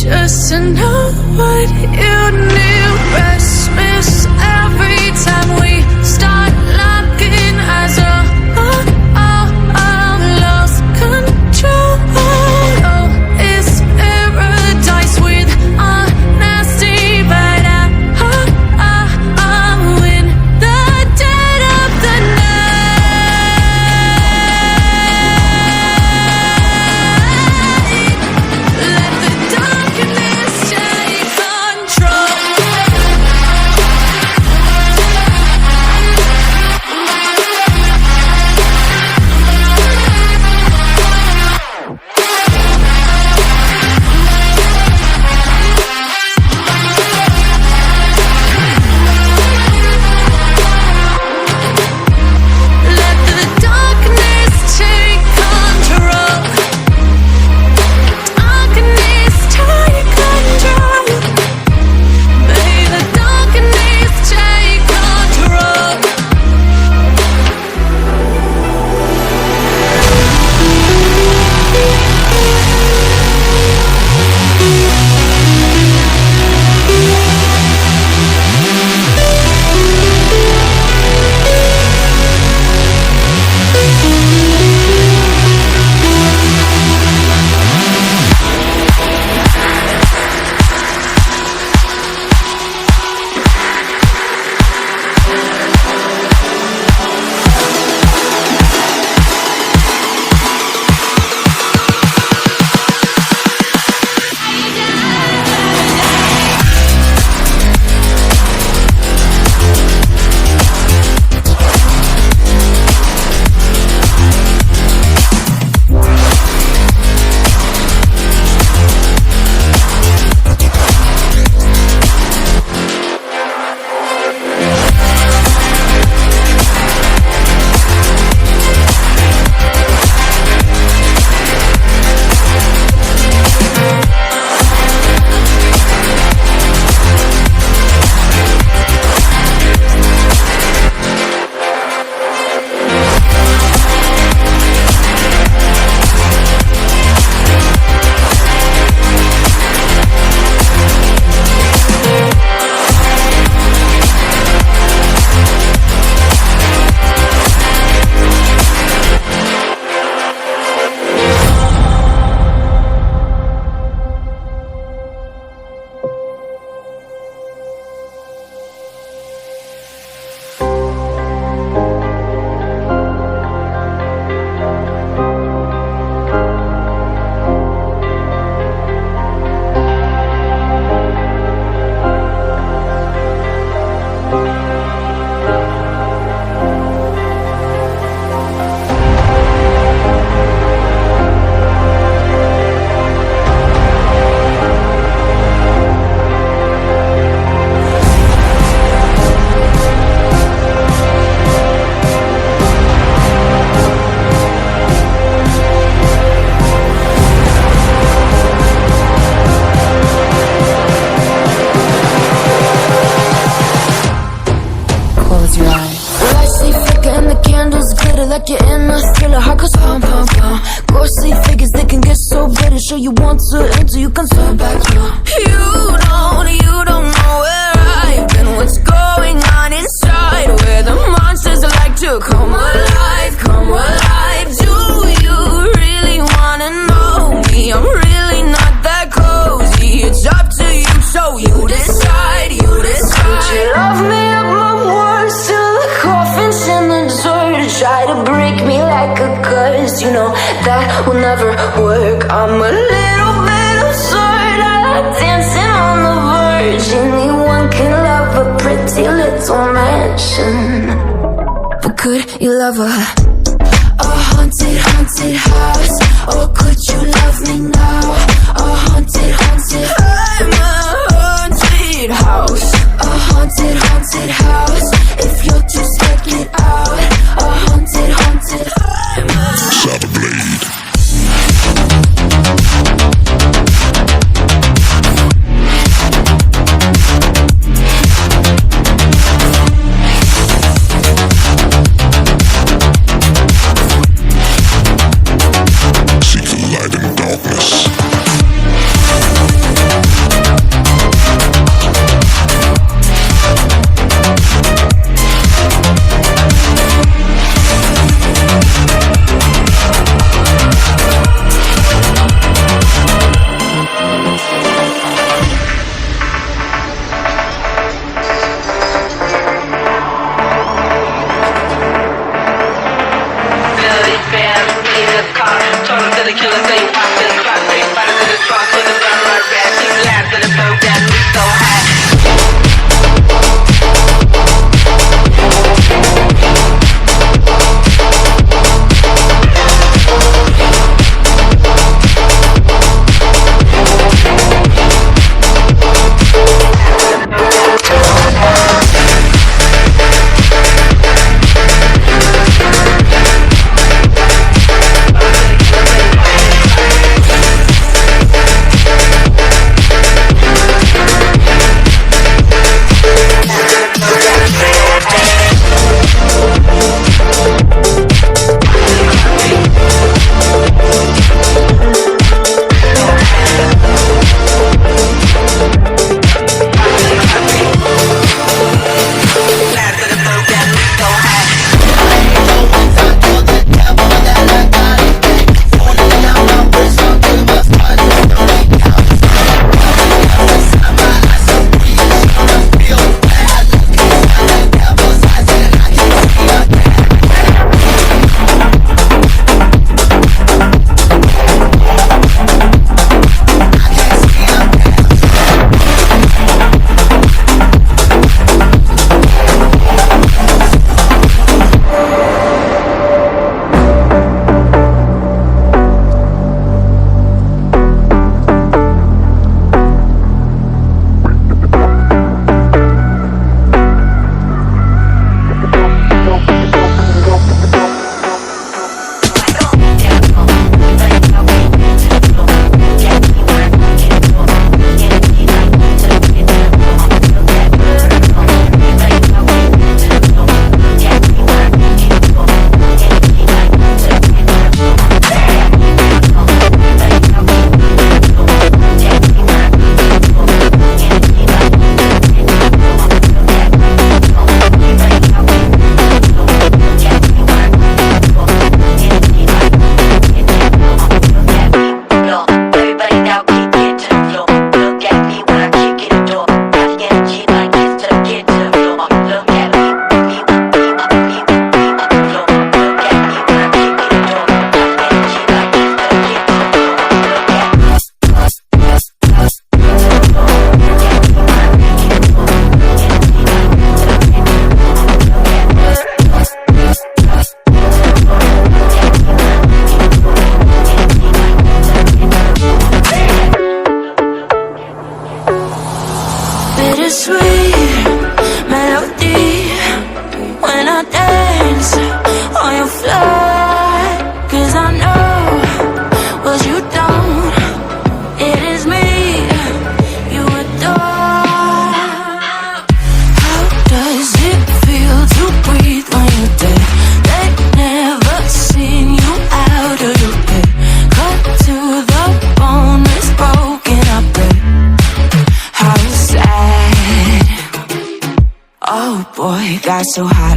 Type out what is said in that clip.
just to know what you knew. Restless every time we start locking eyes. Lost control. Oh, it's paradise with honesty, but I'm in the dead of the night. Let the darkness take control. Let the darkness take control. Darkness take control. May the darkness take control. Close your eyes. Lights see flicker and the candles glitter like you're in a thriller. Heart goes pum pum pum. Ghostly figures, they can get so bitter. Sure you want to enter, you can turn back now. You don't know where I've been. What's going on inside? Where the monsters like to come alive, come alive. Do you really wanna know me? I'm really not that cozy. It's up to you, so you decide, you decide. Would you love me up my words till the coffin's in the dirt? Try to break me like a curse, you know that will never work. I'm a little bit absurd. I like dancing on the verge. Anyone can love a pretty little mansion, but could you love a haunted, haunted house? Or could you love me now? A haunted, haunted, I'm a haunted house. A haunted, haunted house. If you're too scared, get out. A haunted, haunted, I'm a 𝗟𝗶𝗸𝗲𝗏. Seek the light in darkness. a sweet melody when I dance on your floor. 'Cause I know what you don't. It is me you adore. How does it feel to breathe when you're dead? They've never seen you out of your head. Cut to the bone, it's broken up red. How sad. Oh boy, got so hot